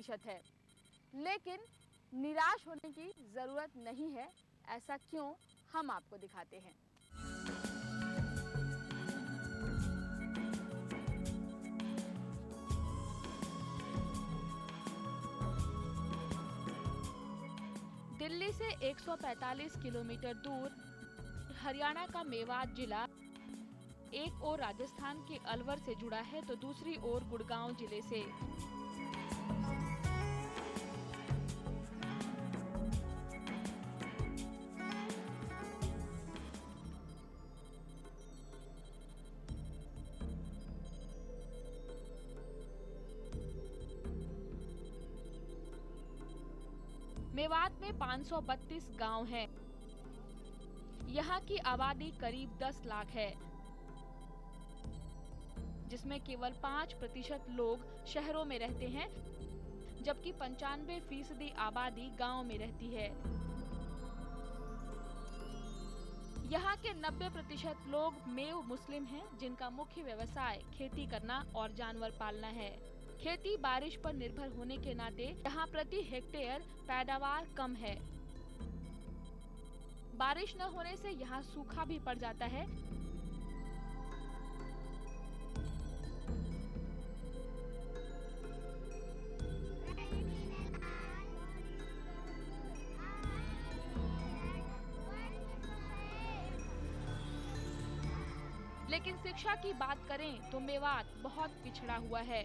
प्रतिशत है। लेकिन निराश होने की ज़रूरत नहीं है। ऐसा क्यों, हम आपको दिखाते हैं। दिल्ली से 145 किलोमीटर दूर हरियाणा का मेवात जिला एक ओर राजस्थान के अलवर से जुड़ा है तो दूसरी ओर गुड़गांव जिले से। मेवात में 532 गांव हैं। यहाँ की आबादी करीब 10 लाख है, जिसमें केवल 5% लोग शहरों में रहते हैं, जबकि 95% आबादी गांव में रहती है। यहाँ के 90% लोग मेव मुस्लिम हैं, जिनका मुख्य व्यवसाय खेती करना और जानवर पालना है। खेती बारिश पर निर्भर होने के नाते यहाँ प्रति हेक्टेयर पैदावार कम है। बारिश न होने से यहाँ सूखा भी पड़ जाता है। लेकिन शिक्षा की बात करें तो मेवात बहुत पिछड़ा हुआ है।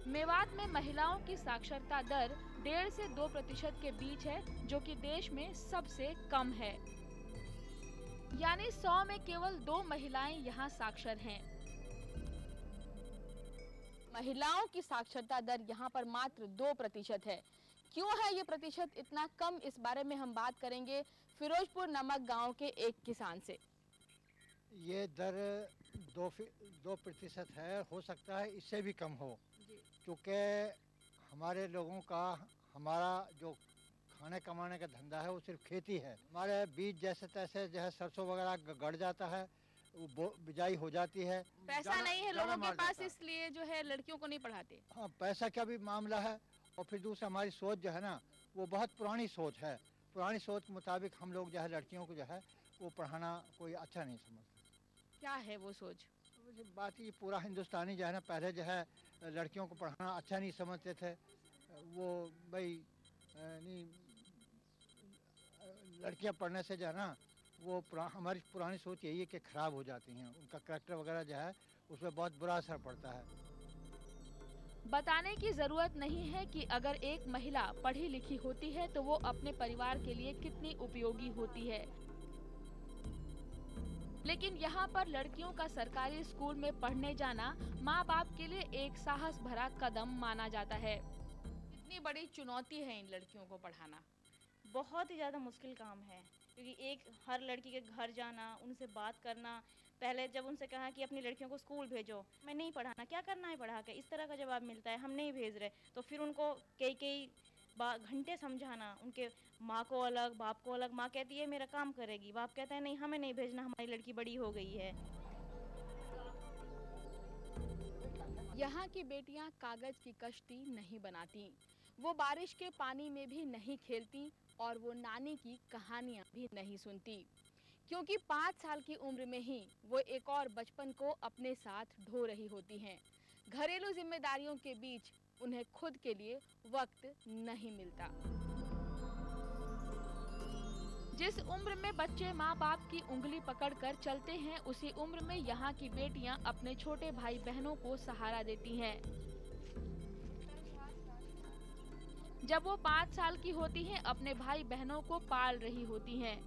मेवात में महिलाओं की साक्षरता दर 1.5 से 2% के बीच है, जो कि देश में सबसे कम है। यानी 100 में केवल 2 महिलाएं यहाँ साक्षर हैं। महिलाओं की साक्षरता दर यहाँ पर मात्र 2% है। क्यों है ये प्रतिशत इतना कम, इस बारे में हम बात करेंगे फिरोजपुर नमक गांव के एक किसान से। ये दर 2% है, हो सकता है इससे भी कम हो, क्योंकि हमारे लोगों का, हमारा जो खाने कमाने का धंधा है वो सिर्फ खेती है। हमारे बीज जैसे तैसे जो है सरसों वगैरह गड़ जाता है, वो बिजाई हो जाती है। पैसा नहीं है लोगों के पास, इसलिए जो है लड़कियों को नहीं पढ़ाते। हाँ, पैसा का भी मामला है, और फिर दूसरा हमारी सोच जो है ना, वो बहुत पुरानी सोच है। पुरानी सोच के मुताबिक हम लोग जो है लड़कियों को जो है वो पढ़ाना कोई अच्छा नहीं समझते। क्या है वो सोच? बात ये पूरा हिंदुस्तानी जो है ना, पहले जो है लड़कियों को पढ़ाना अच्छा नहीं समझते थे। वो भाई नहीं, लड़कियां पढ़ने से जो है ना, वो हमारी पुरानी सोच यही है कि ख़राब हो जाती हैं, उनका करैक्टर वगैरह जो है उसमें बहुत बुरा असर पड़ता है। बताने की जरूरत नहीं है कि अगर एक महिला पढ़ी लिखी होती है तो वो अपने परिवार के लिए कितनी उपयोगी होती है। लेकिन यहाँ पर लड़कियों का सरकारी स्कूल में पढ़ने जाना माँ बाप के लिए एक साहस भरा कदम माना जाता है। कितनी बड़ी चुनौती है इन लड़कियों को पढ़ाना। बहुत ही ज़्यादा मुश्किल काम है, क्योंकि हर लड़की के घर जाना, उनसे बात करना। पहले जब उनसे कहा कि अपनी लड़कियों को स्कूल भेजो, मैं नहीं पढ़ाना, क्या करना है पढ़ा के, इस तरह का जवाब मिलता है, हम नहीं भेज रहे। तो फिर उनको कई घंटे समझाना, उनके माँ को अलग बाप को अलग। माँ कहती है मेरा काम करेगी, बाप कहता है नहीं हमें नहीं भेजना, हमारी लड़की बड़ी हो गई है। यहाँ की बेटियाँ कागज की कश्ती नहीं बनाती, वो बारिश के पानी में भी नहीं खेलती और वो नानी की कहानियाँ भी नहीं सुनती, क्योंकि 5 साल की उम्र में ही वो एक और बचपन को अपने साथ ढो रही होती हैं। घरेलू जिम्मेदारियों के बीच उन्हें खुद के लिए वक्त नहीं मिलता। जिस उम्र में बच्चे माँ बाप की उंगली पकड़कर चलते हैं, उसी उम्र में यहाँ की बेटियाँ अपने छोटे भाई बहनों को सहारा देती हैं। जब वो 5 साल की होती हैं, अपने भाई बहनों को पाल रही होती हैं।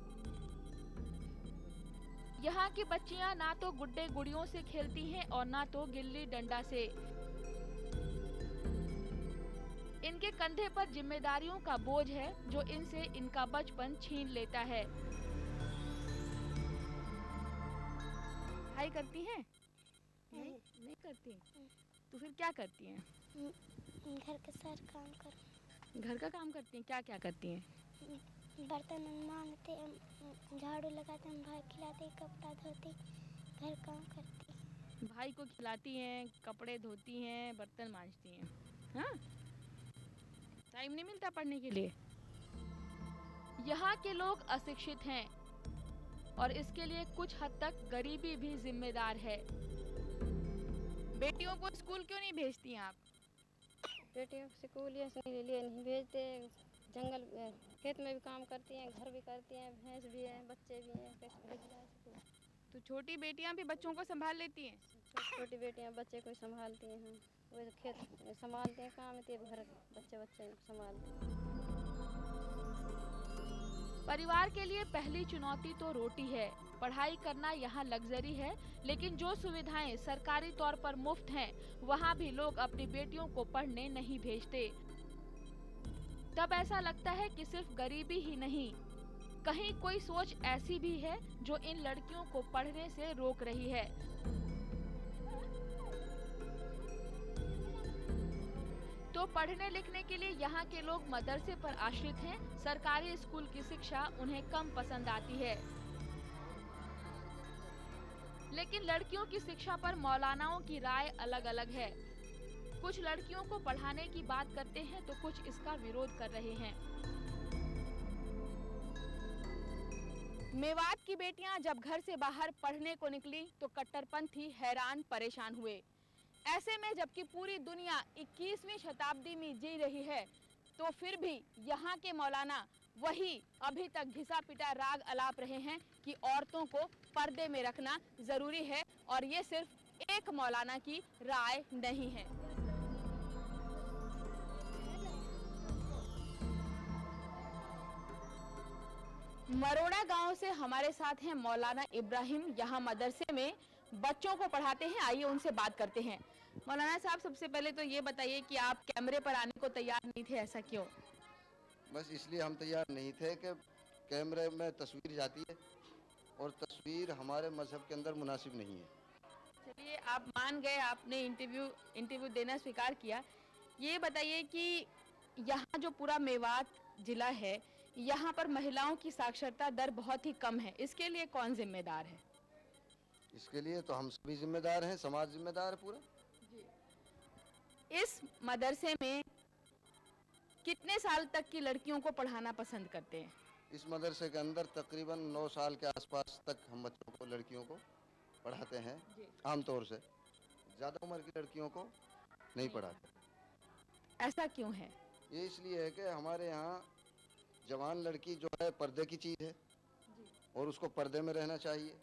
यहाँ की बच्चियाँ ना तो गुड्डे गुड़ियों से खेलती हैं और ना तो गिल्ली डंडा से। इनके कंधे पर जिम्मेदारियों का बोझ है, जो इनसे इनका बचपन छीन लेता है। पढ़ाई करती हैं? नहीं करती। तो फिर क्या करती हैं? घर के सारे काम कर। घर का काम करती हैं? क्या क्या करती हैं? बर्तन मांजते, झाड़ू लगाते, भाई खिलाते, कपड़ा धोती, घर काम करती। भाई को खिलाती हैं, कपड़े धोती हैं, बर्तन मांजती हैं, हाँ? टाइम नहीं मिलता पढ़ने के लिए। यहाँ के लोग अशिक्षित हैं और इसके लिए कुछ हद तक गरीबी भी जिम्मेदार है। बेटियों को स्कूल क्यों नहीं भेजती हैं आप? बेटियों को स्कूल इसलिए नहीं भेजते, जंगल खेत में भी काम करती हैं, घर भी करती हैं, भैंस भी हैं, बच्चे भी हैं, कैसे भेजना है स्कूल? तो छोटी बेटियां भी बच्चों को संभाल लेती हैं? छोटी बेटियां बच्चे को संभालती हैं, वो खेत संभालते हैं, काम है घर बच्चे संभालते हैं। परिवार के लिए पहली चुनौती तो रोटी है। पढ़ाई करना यहाँ लग्जरी है, लेकिन जो सुविधाएं सरकारी तौर पर मुफ्त हैं, वहाँ भी लोग अपनी बेटियों को पढ़ने नहीं भेजते। तब ऐसा लगता है कि सिर्फ गरीबी ही नहीं, कहीं कोई सोच ऐसी भी है जो इन लड़कियों को पढ़ने से रोक रही है। तो पढ़ने लिखने के लिए यहाँ के लोग मदरसे पर आश्रित हैं। सरकारी स्कूल की शिक्षा उन्हें कम पसंद आती है। लेकिन लड़कियों की शिक्षा पर मौलानाओं की राय अलग अलग है। कुछ लड़कियों को पढ़ाने की बात करते हैं तो कुछ इसका विरोध कर रहे हैं। मेवात की बेटियां जब घर से बाहर पढ़ने को निकली तो कट्टरपंथी हैरान परेशान हुए। ऐसे में जबकि पूरी दुनिया 21वीं शताब्दी में जी रही है, तो फिर भी यहाँ के मौलाना वही अभी तक घिसा पिटा राग अलाप रहे हैं कि औरतों को पर्दे में रखना जरूरी है, और ये सिर्फ एक मौलाना की राय नहीं है। मरोड़ा गांव से हमारे साथ हैं मौलाना इब्राहिम, यहाँ मदरसे में बच्चों को पढ़ाते हैं। आइए उनसे बात करते हैं। मौलाना साहब, सबसे पहले तो ये बताइए कि आप कैमरे पर आने को तैयार नहीं थे, ऐसा क्यों? बस इसलिए हम तैयार नहीं थे कि कैमरे में तस्वीर जाती है और तस्वीर हमारे मजहब के अंदर मुनासिब नहीं है। चलिए, आप मान गए, आपने इंटरव्यू देना स्वीकार किया। ये बताइए कि यहाँ जो पूरा मेवात जिला है, यहाँ पर महिलाओं की साक्षरता दर बहुत ही कम है, इसके लिए कौन जिम्मेदार है? इसके लिए तो हम सभी जिम्मेदार हैं, समाज जिम्मेदार है पूरा। इस मदरसे में कितने साल तक की लड़कियों को पढ़ाना पसंद करते हैं? इस मदरसे के अंदर तकरीबन 9 साल के आसपास तक हम बच्चों को, लड़कियों को पढ़ाते हैं। आमतौर से ज़्यादा उम्र की लड़कियों को नहीं पढ़ाते। ऐसा क्यों है? ये इसलिए है कि हमारे यहाँ जवान लड़की जो है पर्दे की चीज़ है और उसको पर्दे में रहना चाहिए।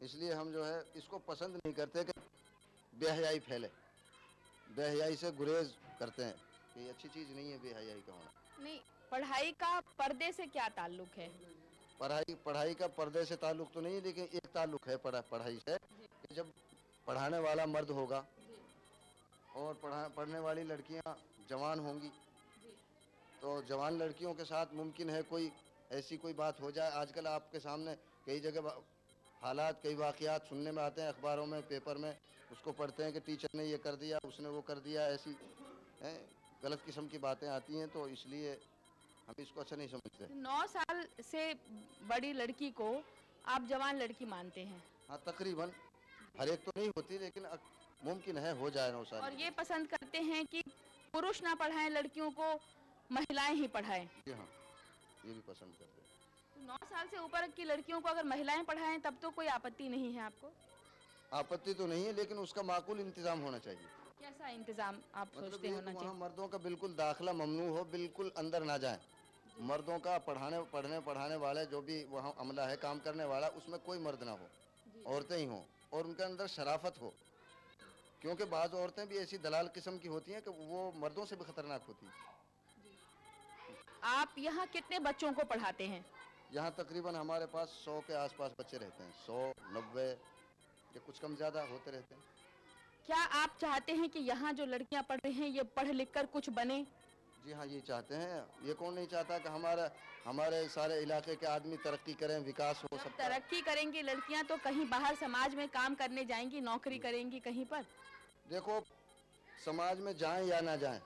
इसलिए हम जो है इसको पसंद नहीं करते कि बेहयाई फैले, बेहयाई से गुरेज करते हैं। ये अच्छी चीज़ नहीं है बेहयाई का होना। नहीं, पढ़ाई का पर्दे से क्या ताल्लुक है? पढ़ाई का पर्दे से ताल्लुक तो नहीं है, लेकिन एक ताल्लुक है पढ़ाई से कि जब पढ़ाने वाला मर्द होगा और पढ़ने वाली लड़कियां जवान होंगी, तो जवान लड़कियों के साथ मुमकिन है कोई ऐसी कोई बात हो जाए। आजकल आपके सामने कई जगह हालात, कई वाक़यात सुनने में आते हैं, अखबारों में, पेपर में, उसको पढ़ते हैं कि टीचर ने ये कर दिया, उसने वो कर दिया, ऐसी गलत किस्म की बातें आती हैं। तो इसलिए हम इसको अच्छा नहीं समझते। 9 साल से बड़ी लड़की को आप जवान लड़की मानते हैं? हाँ, तकरीबन, हर एक तो नहीं होती, लेकिन मुमकिन है हो जाए 9 साल। और ये पसंद करते हैं कि पुरुष ना पढ़ाएं लड़कियों को, महिलाएं ही पढ़ाएं? जी हाँ, ये भी पसंद करते हैं। तो 9 साल से ऊपर की लड़कियों को अगर महिलाएं पढ़ाएं तब तो कोई आपत्ति नहीं है आपको? आपत्ति तो नहीं है, लेकिन उसका माकूल इंतजाम होना चाहिए। कैसा इंतजाम आप सोचते मतलब होना चाहिए? मर्दों का बिल्कुल दाखिला ममनू हो, बिल्कुल अंदर ना जाए। मर्दों का पढ़ाने वाले जो भी वहाँ अमला है, काम करने वाला, उसमें कोई मर्द ना हो, औरतें ही हों, और उनके अंदर शराफत हो। क्योंकि बाज़ औरतें भी ऐसी दलाल किस्म की होती हैं कि वो मर्दों से भी खतरनाक होती हैं। आप यहाँ कितने बच्चों को पढ़ाते हैं? यहाँ तकरीबन हमारे पास 100 के आसपास बच्चे रहते हैं। 100, 90 या कुछ कम ज़्यादा होते रहते हैं। क्या आप चाहते हैं कि यहाँ जो लड़कियाँ पढ़ रही हैं ये पढ़ लिख कर कुछ बने? जी हाँ, ये चाहते हैं। ये कौन नहीं चाहता कि हमारे सारे इलाके के आदमी तरक्की करें, विकास हो। सब तरक्की करेंगी लड़कियाँ तो कहीं बाहर समाज में काम करने जाएंगी, नौकरी करेंगी कहीं पर। देखो, समाज में जाएं या ना जाएं,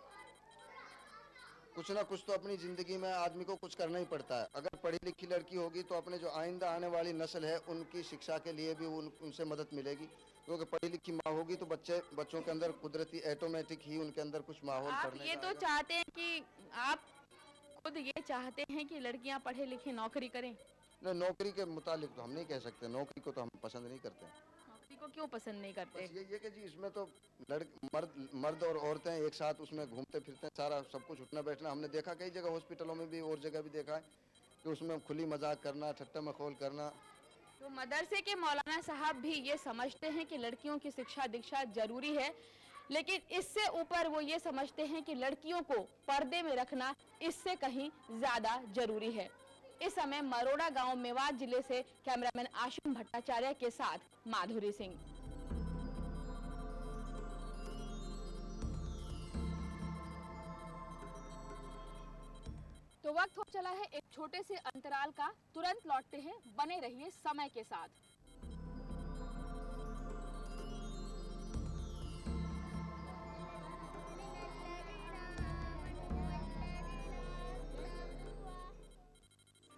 कुछ ना कुछ तो अपनी ज़िंदगी में आदमी को कुछ करना ही पड़ता है। अगर पढ़ी लिखी लड़की होगी तो अपने जो आइंदा आने वाली नस्ल है उनकी शिक्षा के लिए भी उनसे मदद मिलेगी। क्योंकि पढ़ी लिखी माँ होगी तो बच्चों के अंदर कुदरती ऑटोमेटिक ही उनके अंदर कुछ माहौल आप पढ़ने ये का तो आएगा। चाहते हैं कि आप खुद ये चाहते हैं कि लड़कियां पढ़े लिखे नौकरी करें? नहीं, नौकरी के मुतालिक तो हम नहीं कह सकते, नौकरी को तो हम पसंद नहीं करते। नौकरी को क्यों पसंद नहीं करते? बस यही है कि जी इसमें तो मर्द और औरतें एक साथ उसमें घूमते फिरते हैं, सारा सब कुछ उठना बैठना हमने देखा कई जगह, हॉस्पिटलों में भी और जगह भी देखा है कि उसमें खुली मजाक करना, ठट्टा मखौल करना। तो मदरसे के मौलाना साहब भी ये समझते हैं कि लड़कियों की शिक्षा दीक्षा जरूरी है, लेकिन इससे ऊपर वो ये समझते हैं कि लड़कियों को पर्दे में रखना इससे कहीं ज्यादा जरूरी है। इस समय मरोड़ा गांव मेवात जिले से कैमरामैन आशिम भट्टाचार्य के साथ माधुरी सिंह। तो वक्त हो चला है एक छोटे से अंतराल का, तुरंत लौटते हैं, बने रहिए समय के साथ।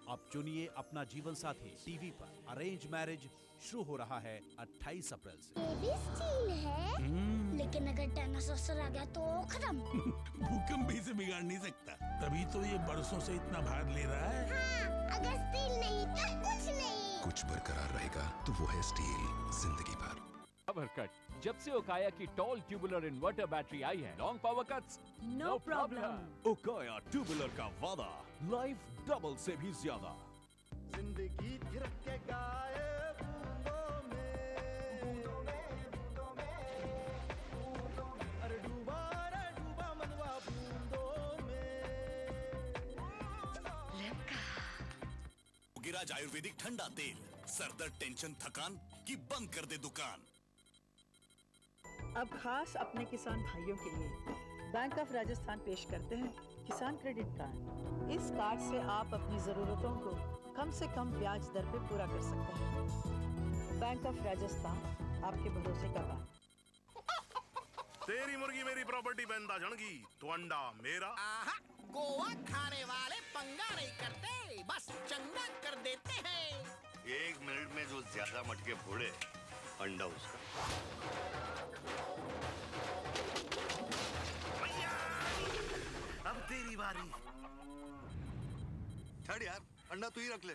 अब चुनिए अपना जीवन साथी टीवी पर अरेंज मैरिज शुरू हो रहा है 28 अप्रैल से। ये भी स्टील है, लेकिन अगर डायनासोर आ गया तो खत्म। भूकंप भी इसे बिगाड़ नहीं सकता, तभी तो ये बरसों से इतना भार ले रहा है। हाँ, अगर स्टील नहीं तो कुछ नहीं। कुछ बरकरार रहेगा तो वो है स्टील, जिंदगी भर। पावर कट, जब से ओकाया की टॉल ट्यूबुलर इन्वर्टर बैटरी आई है, long power cuts no problem. Okaya tubular का वादा, लाइफ डबल से भी ज्यादा। जिंदगी गिरफ्त के गाए बूंदों में, अरे डूबा मनवा बूंदों में। गिराज आयुर्वेदिक ठंडा तेल, सरदर्द टेंशन थकान की बंद कर दे दुकान। अब खास अपने किसान भाइयों के लिए बैंक ऑफ राजस्थान पेश करते हैं किसान क्रेडिट कार्ड। इस कार्ड से आप अपनी जरूरतों को कम से कम ब्याज दर पे पूरा कर सकते हैं। बैंक ऑफ राजस्थान, आपके भरोसे का बैंक। तेरी मुर्गी मेरी प्रॉपर्टी बंदा झड़गी तो अंडा मेरा। गोवा खाने वाले पंगा नहीं करते, बस चंगा कर देते हैं। 1 मिनट में जो ज्यादा मटके फोड़े, अंडा उसका। अब तेरी बारी। छोड़ यार, अंडा तू ही रख ले।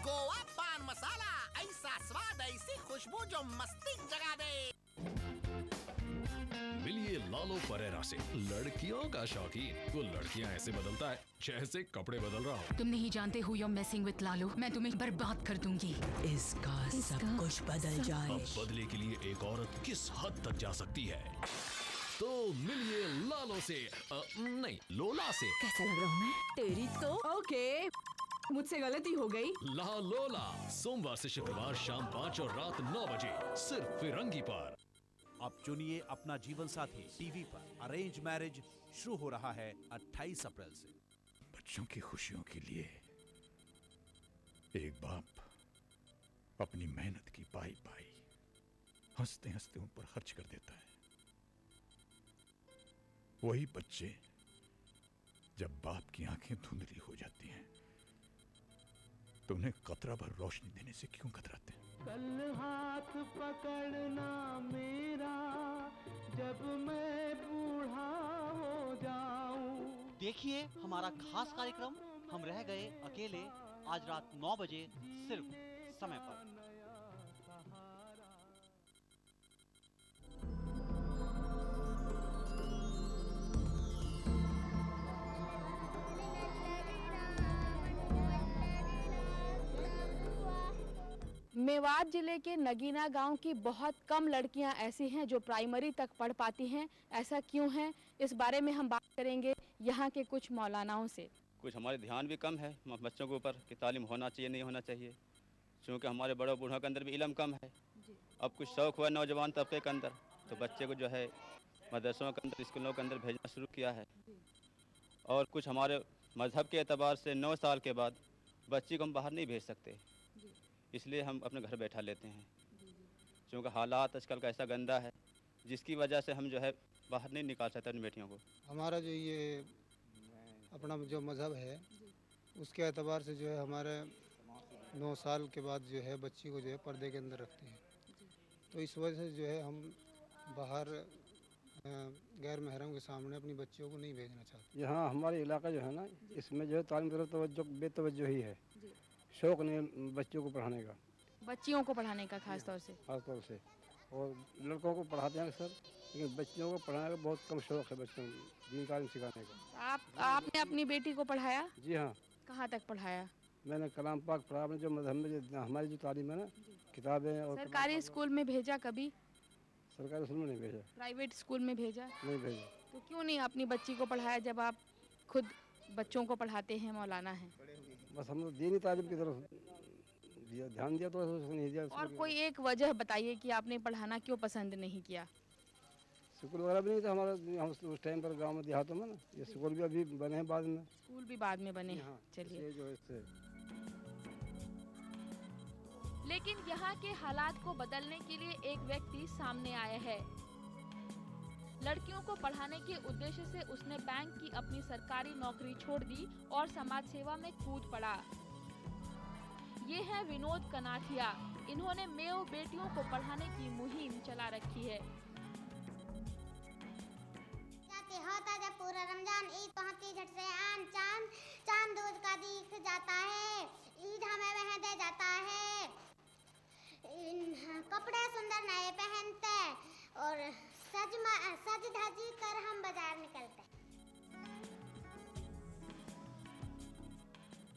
गोवा पान मसाला, ऐसा स्वाद ऐसी खुशबू जो मस्ती जगा दे। मिलिए लालो परेरा से, लड़कियों का शौकीन। वो लड़कियां ऐसे बदलता है जैसे कपड़े बदल रहा हो। तुम नहीं जानते who you're messing with Lalu, मैं तुम्हें बर्बाद कर दूंगी। इसका सब कुछ बदल जाए। अब बदले के लिए एक औरत किस हद तक जा सकती है? तो मिलिए लालो से, नहीं लोला से। कैसा लग रहा हूँ मैं? तेरी तो ओके, मुझसे गलती हो गई। ला लोला, सोमवार से शुक्रवार शाम 5 और रात 9 बजे सिर्फ फिरंगी पर। अब चुनिए अपना जीवन साथी टीवी पर अरेंज मैरिज शुरू हो रहा है 28 अप्रैल से। बच्चों की खुशियों के लिए एक बाप अपनी मेहनत की पाई हंसते हंसते उन पर खर्च कर देता है। वही बच्चे जब बाप की आंखें धुंधली हो जाती हैं तो उन्हें कतरा भर रोशनी देने से क्यों कतराते हैं? कल हाथ पकड़ना मेरा, जब मैं बूढ़ा हो जाऊं। देखिए हमारा खास कार्यक्रम हम रह गए अकेले, आज रात 9 बजे सिर्फ समय पर। मेवात जिले के नगीना गांव की बहुत कम लड़कियां ऐसी हैं जो प्राइमरी तक पढ़ पाती हैं। ऐसा क्यों है, इस बारे में हम बात करेंगे यहाँ के कुछ मौलानाओं से। कुछ हमारे ध्यान भी कम है बच्चों के ऊपर कि तालीम होना चाहिए नहीं होना चाहिए, क्योंकि हमारे बड़े बूढ़ों के अंदर भी इल्म कम है। अब कुछ शौक़ हुआ नौजवान तबके के अंदर, तो बच्चे को जो है मदरसों के अंदर, स्कूलों के अंदर भेजना शुरू किया है। और कुछ हमारे मज़हब के एतबार से 9 साल के बाद बच्ची को हम बाहर नहीं भेज सकते, इसलिए हम अपने घर बैठा लेते हैं, क्योंकि हालात आजकल का ऐसा गंदा है जिसकी वजह से हम जो है बाहर नहीं निकाल सकते अपनी बेटियों को। हमारा जो ये अपना जो मज़हब है उसके एतबार से जो है हमारे 9 साल के बाद जो है बच्ची को जो है पर्दे के अंदर रखते हैं। तो इस वजह से जो है हम बाहर गैर महरम के सामने अपनी बच्चियों को नहीं भेजना चाहते। यहाँ हमारे इलाका जो है ना, इसमें जो है तालीम की तरफ तवज्जो बेतवज्जो ही है, शौक नहीं बच्चों को पढ़ाने का, बच्चियों को पढ़ाने का खास तौर से। और लड़कों को पढ़ाते हैं सर, लेकिन बच्चियों को पढ़ाने का बहुत कम शौक है, बच्चों को दीन तालीम सिखाने का। आपने अपनी बेटी को पढ़ाया? जी हाँ। कहाँ तक पढ़ाया? मैंने कलाम पाक पढ़ा, अपने जो मजहब में जो हमारी जो तालीम है ना, किताबें। और सरकारी स्कूल में भेजा कभी? सरकारी स्कूल में नहीं भेजा। प्राइवेट स्कूल में भेजा? नहीं भेजा। तो क्यों नहीं अपनी बच्ची को पढ़ाया जब आप खुद बच्चों को पढ़ाते हैं, मौलाना हैं? बस हम दीनी तालीम की तरफ ध्यान दिया तो नहीं दिया। और कोई एक वजह बताइए कि आपने पढ़ाना क्यों पसंद नहीं किया? स्कूल वगैरह भी नहीं था हमारा, हम उस टाइम पर गांव में देहातों में ना, ये स्कूल भी अभी बने हैं बाद में। स्कूल भी बाद में बने हैं। चलिए। लेकिन यहाँ के हालात को बदलने के लिए एक व्यक्ति सामने आया है। लड़कियों को पढ़ाने के उद्देश्य से उसने बैंक की अपनी सरकारी नौकरी छोड़ दी और समाज सेवा में कूद पड़ा। ये है विनोद कनाथिया। इन्होंने मेव बेटियों को पढ़ाने की मुहिम चला रखी है। होता जब पूरा रमजान, ईद पहुंचती झट से आन चांद, चांद दूध का दिख जाता है, ईद हमें वह दे जाता है, कपड़े सुंदर नए पहनते और सज धज कर हम बाजार निकलते।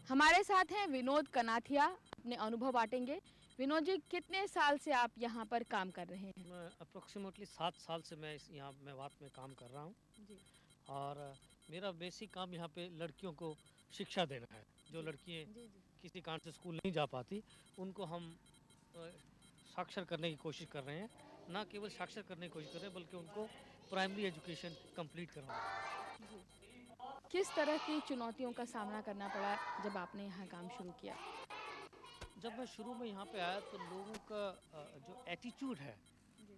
हमारे साथ हैं विनोद कनाथिया, अपने अनुभव बांटेंगे। विनोद जी, कितने साल से आप यहाँ पर काम कर रहे हैं? मैं अप्रोक्सीमेटली 7 साल से मैं यहाँ मेवात में काम कर रहा हूँ। और मेरा बेसिक काम यहाँ पे लड़कियों को शिक्षा देना है। जो लड़कियाँ किसी कारण से स्कूल नहीं जा पाती, उनको हम साक्षर करने की कोशिश कर रहे हैं। ना केवल साक्षर करने की कोशिश कर रहे हैं, बल्कि उनको प्राइमरी एजुकेशन कंप्लीट करवाना। किस तरह की चुनौतियों का सामना करना पड़ा जब आपने यहाँ काम शुरू किया? जब मैं शुरू में यहाँ पे आया तो लोगों का जो एटीट्यूड है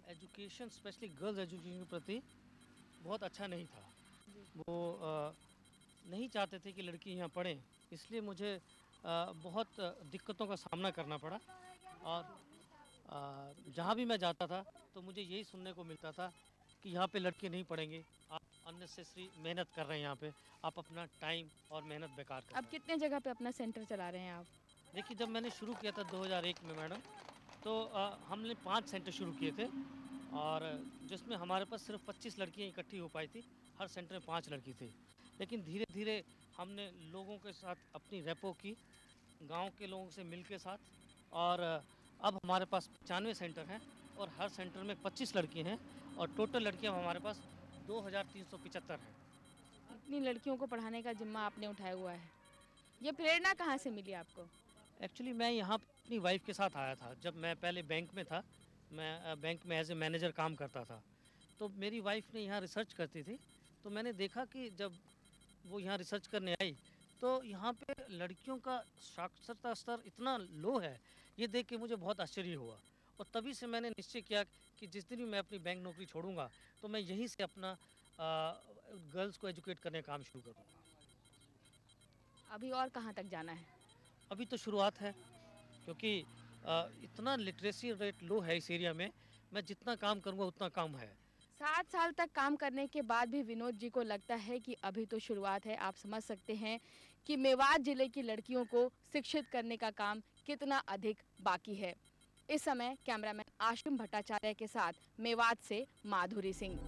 एजुकेशन, स्पेशली गर्ल्स एजुकेशन के प्रति बहुत अच्छा नहीं था। वो नहीं चाहते थे कि लड़की यहाँ पढ़ें, इसलिए मुझे बहुत दिक्कतों का सामना करना पड़ा। और जहाँ भी मैं जाता था तो मुझे यही सुनने को मिलता था कि यहाँ पे लड़के नहीं पढ़ेंगे, आप अननेसेसरी मेहनत कर रहे हैं, यहाँ पे आप अपना टाइम और मेहनत बेकार कर रहे हैं। अब कितने जगह पे अपना सेंटर चला रहे हैं आप? देखिए, जब मैंने शुरू किया था 2001 में मैडम, तो हमने 5 सेंटर शुरू किए थे, और जिसमें हमारे पास सिर्फ 25 लड़कियाँ इकट्ठी हो पाई थी। हर सेंटर में 5 लड़की थी। लेकिन धीरे धीरे हमने लोगों के साथ अपनी रेपो की, गांव के लोगों से मिल के साथ, और अब हमारे पास 95 सेंटर हैं और हर सेंटर में 25 लड़कियाँ हैं, और टोटल लड़कियाँ हमारे पास 2375 हैं। इतनी लड़कियों को पढ़ाने का जिम्मा आपने उठाया हुआ है, ये प्रेरणा कहाँ से मिली आपको? एक्चुअली मैं यहाँ अपनी वाइफ के साथ आया था। जब मैं पहले बैंक में था, मैं बैंक में एज ए मैनेजर काम करता था, तो मेरी वाइफ ने यहाँ रिसर्च करती थी। तो मैंने देखा कि जब वो यहाँ रिसर्च करने आई तो यहाँ पे लड़कियों का साक्षरता स्तर इतना लो है, ये देख के मुझे बहुत आश्चर्य हुआ। और तभी से मैंने निश्चय किया कि जिस दिन भी मैं अपनी बैंक नौकरी छोड़ूंगा तो मैं यहीं से अपना गर्ल्स को एजुकेट करने का काम शुरू करूँगा। अभी और कहाँ तक जाना है? अभी तो शुरुआत है, क्योंकि इतना लिटरेसी रेट लो है इस एरिया में। मैं जितना काम करूँगा उतना कम है। 7 साल तक काम करने के बाद भी विनोद जी को लगता है कि अभी तो शुरुआत है। आप समझ सकते हैं कि मेवात जिले की लड़कियों को शिक्षित करने का काम कितना अधिक बाकी है। इस समय कैमरामैन आशिम भट्टाचार्य के साथ मेवात से माधुरी सिंह।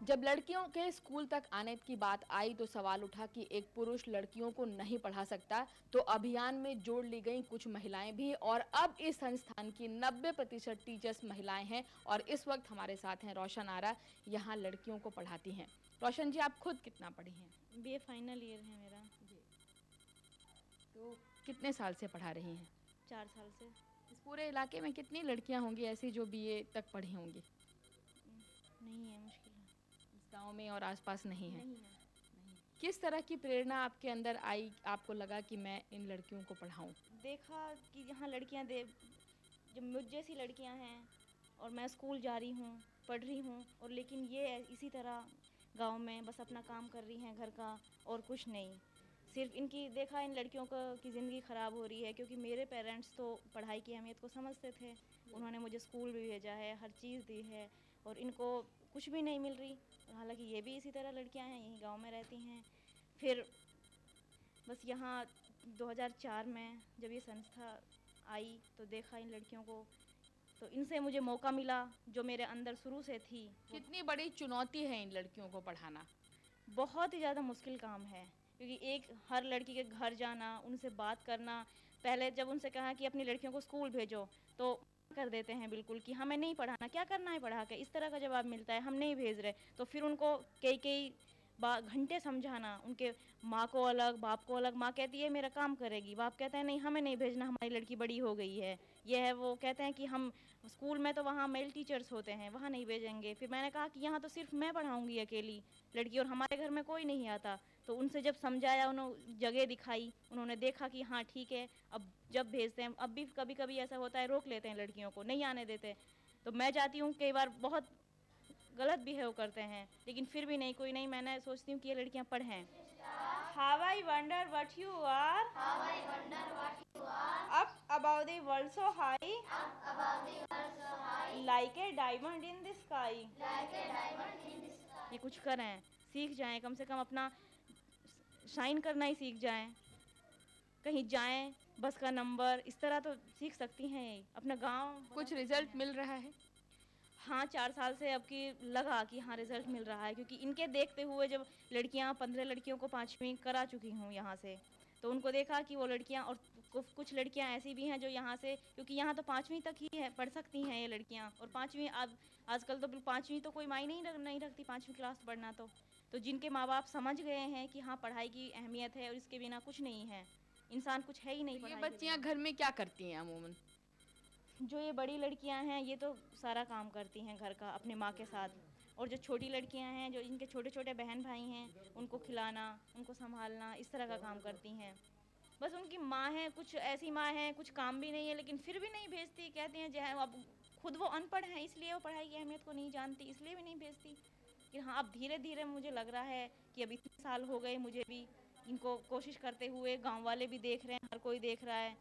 जब लड़कियों के स्कूल तक आने की बात आई तो सवाल उठा कि एक पुरुष लड़कियों को नहीं पढ़ा सकता, तो अभियान में जोड़ ली गई कुछ महिलाएं भी, और अब इस संस्थान की 90% टीचर्स महिलाएं हैं। और इस वक्त हमारे साथ हैं रोशन आरा, यहाँ लड़कियों को पढ़ाती हैं। रोशन जी, आप खुद कितना पढ़ी हैं? BA फाइनल ईयर है मेरा जी। तो कितने साल से पढ़ा रही हैं? 4 साल से। इस पूरे इलाके में कितनी लड़कियां होंगी ऐसी जो BA तक पढ़ी होंगी? नहीं है, मुश्किल है। गांव में और आसपास नहीं है? नहीं। किस तरह की प्रेरणा आपके अंदर आई, आपको लगा कि मैं इन लड़कियों को पढ़ाऊं? देखा कि यहाँ लड़कियाँ जब मुझ जैसी लड़कियाँ हैं और मैं स्कूल जा रही हूँ, पढ़ रही हूँ, और लेकिन ये इसी तरह गांव में बस अपना काम कर रही हैं घर का और कुछ नहीं। सिर्फ इनकी देखा इन लड़कियों की ज़िंदगी ख़राब हो रही है, क्योंकि मेरे पेरेंट्स तो पढ़ाई की अहमियत को समझते थे। उन्होंने मुझे स्कूल भी भेजा है, हर चीज़ दी है, और इनको कुछ भी नहीं मिल रही। हालांकि ये भी इसी तरह लड़कियां हैं, यहीं गांव में रहती हैं। फिर बस यहाँ 2004 में जब ये संस्था आई तो देखा इन लड़कियों को, तो इनसे मुझे मौका मिला जो मेरे अंदर शुरू से थी। कितनी बड़ी चुनौती है इन लड़कियों को पढ़ाना? बहुत ही ज़्यादा मुश्किल काम है, क्योंकि एक हर लड़की के घर जाना, उनसे बात करना। पहले जब उनसे कहा कि अपनी लड़कियों को स्कूल भेजो तो कर देते हैं बिल्कुल कि हमें नहीं पढ़ाना, क्या करना है पढ़ा के, इस तरह का जवाब मिलता है, हम नहीं भेज रहे। तो फिर उनको कई घंटे समझाना, उनके माँ को अलग बाप को अलग। माँ कहती है मेरा काम करेगी, बाप कहता है नहीं हमें नहीं भेजना, हमारी लड़की बड़ी हो गई है, ये है वो। कहते हैं कि हम स्कूल में तो वहाँ मेल टीचर्स होते हैं, वहाँ नहीं भेजेंगे। फिर मैंने कहा कि यहाँ तो सिर्फ मैं पढ़ाऊँगी अकेली लड़की, और हमारे घर में कोई नहीं आता। तो उनसे जब समझाया, उन्होंने जगह दिखाई, उन्होंने देखा कि हाँ ठीक है, अब जब भेजते हैं। अब भी कभी कभी ऐसा होता है, रोक लेते हैं लड़कियों को, नहीं आने देते। तो मैं जाती हूँ, कई बार बहुत गलत बिहेव करते हैं, लेकिन फिर भी नहीं, कोई नहीं, मैंने सोचती हूँ कि ये लड़कियाँ पढ़ें। How I wonder what you are. How I wonder what you are. Up above the world so high. Up above the world so high. Like a diamond in the sky. Like a diamond in the sky. ये कुछ करें, सीख जाएं, कम से कम अपना shine करना ही सीख जाएं। कहीं जाएं, बस का नंबर, इस तरह तो सीख सकती हैं। अपना गांव। कुछ रिजल्ट मिल रहा है? हाँ, 4 साल से अब की लगा कि हाँ रिजल्ट मिल रहा है, क्योंकि इनके देखते हुए जब लड़कियां 15 लड़कियों को 5वीं करा चुकी हूँ यहाँ से, तो उनको देखा कि वो लड़कियां, और कुछ लड़कियां ऐसी भी हैं जो यहाँ से, क्योंकि यहाँ तो 5वीं तक ही है, पढ़ सकती हैं ये लड़कियां, और 5वीं आजकल तो 5वीं तो कोई मायने नहीं रखती, 5वीं क्लास पढ़ना। तो जिनके माँ बाप समझ गए हैं कि हाँ पढ़ाई की अहमियत है और इसके बिना कुछ नहीं है, इंसान कुछ है ही नहीं। ये बच्चियाँ घर में क्या करती हैं अमूमन? जो ये बड़ी लड़कियां हैं ये तो सारा काम करती हैं घर का अपने माँ के साथ, और जो छोटी लड़कियां हैं, जो इनके छोटे छोटे बहन भाई हैं, उनको खिलाना, उनको संभालना, इस तरह का काम करती हैं। बस उनकी माँ है, कुछ ऐसी माँ है, कुछ काम भी नहीं है, लेकिन फिर भी नहीं भेजती। कहती हैं जो है अब खुद वो अनपढ़ हैं, इसलिए वो पढ़ाई की अहमियत को नहीं जानती, इसलिए भी नहीं भेजती। कि हाँ अब धीरे धीरे मुझे लग रहा है कि अब इतने साल हो गए मुझे भी इनको कोशिश करते हुए, गाँव वाले भी देख रहे हैं, हर कोई देख रहा है,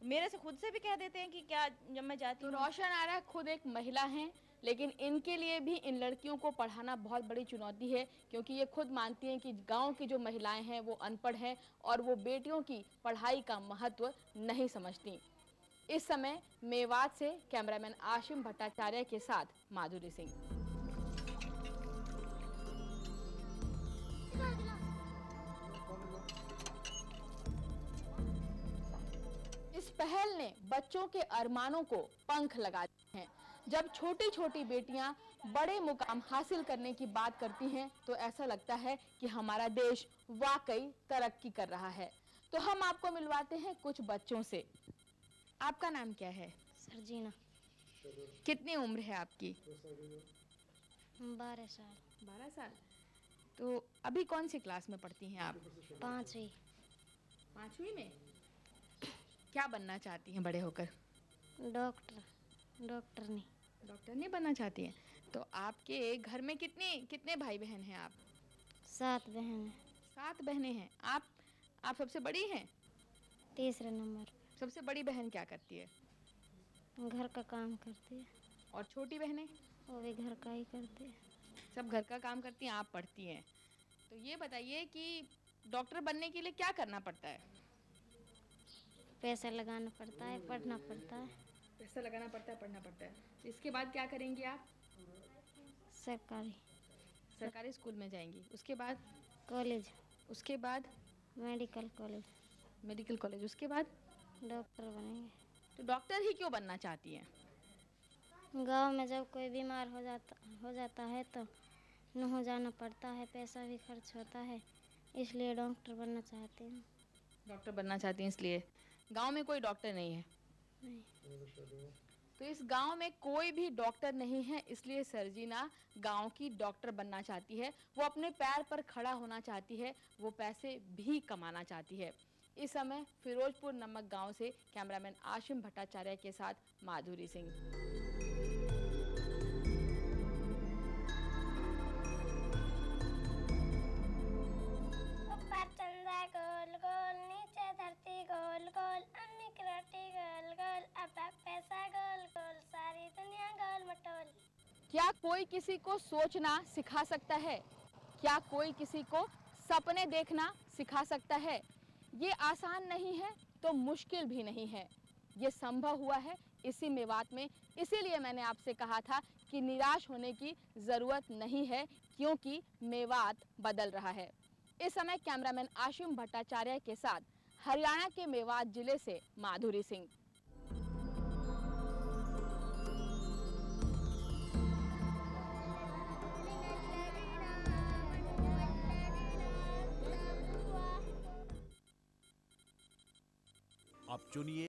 मेरे से खुद से भी कह देते हैं कि क्या जब मैं जाती हूँ। तो रोशन आरा खुद एक महिला हैं, लेकिन इनके लिए भी इन लड़कियों को पढ़ाना बहुत बड़ी चुनौती है, क्योंकि ये खुद मानती हैं कि गांव की जो महिलाएं हैं वो अनपढ़ हैं और वो बेटियों की पढ़ाई का महत्व नहीं समझती। इस समय मेवात से कैमरामैन आशिम भट्टाचार्य के साथ माधुरी सिंह। इस पहल ने बच्चों के अरमानों को पंख लगा दिए हैं। जब छोटी छोटी बेटियां बड़े मुकाम हासिल करने की बात करती हैं तो ऐसा लगता है कि हमारा देश वाकई तरक्की कर रहा है। तो हम आपको मिलवाते हैं कुछ बच्चों से। आपका नाम क्या है? सरजीना। कितनी उम्र है आपकी? 12 साल। 12 साल। तो अभी कौन सी क्लास में पढ़ती हैं आप? 5वीं। 5वीं में? क्या बनना चाहती हैं बड़े होकर? डॉक्टर नहीं बनना चाहती हैं। तो आपके घर में कितने भाई बहन हैं आप? 7 बहन। 7 बहनें हैं। आप सबसे बड़ी हैं? तीसरे नंबर। सबसे बड़ी बहन क्या करती है? घर का काम करती है। और छोटी बहनें? वो भी घर का ही करती है। सब घर का काम करती हैं, आप पढ़ती हैं। तो ये बताइए कि डॉक्टर बनने के लिए क्या करना पड़ता है? पैसा लगाना पड़ता है, पढ़ना पड़ता है। पैसा लगाना पड़ता है, पढ़ना पड़ता है। इसके बाद क्या करेंगी आप? सरकारी स्कूल में जाएंगी। उसके बाद कॉलेज। उसके बाद मेडिकल कॉलेज। उसके बाद डॉक्टर बनेंगे। तो डॉक्टर ही क्यों बनना चाहती हैं? गांव में जब कोई बीमार हो जाता है तो न जाना पड़ता है, पैसा भी खर्च होता है, इसलिए डॉक्टर बनना चाहती हूँ। डॉक्टर बनना चाहती हैं इसलिए। गांव में कोई डॉक्टर नहीं है? नहीं। तो इस गांव में कोई भी डॉक्टर नहीं है, इसलिए सरजीना गांव की डॉक्टर बनना चाहती है। वो अपने पैर पर खड़ा होना चाहती है, वो पैसे भी कमाना चाहती है। इस समय फिरोजपुर नमक गांव से कैमरामैन आशिम भट्टाचार्य के साथ माधुरी सिंह। ऊपर चंदा गोल क्या कोई किसी को सोचना सिखा सकता है? क्या कोई किसी को सपने देखना सिखा सकता है? ये आसान नहीं है तो मुश्किल भी नहीं है। ये संभव हुआ है इसी मेवात में। इसीलिए मैंने आपसे कहा था कि निराश होने की ज़रूरत नहीं है, क्योंकि मेवात बदल रहा है। इस समय कैमरामैन आशिम भट्टाचार्य के साथ हरियाणा के मेवात जिले से माधुरी सिंह। अब चुनिए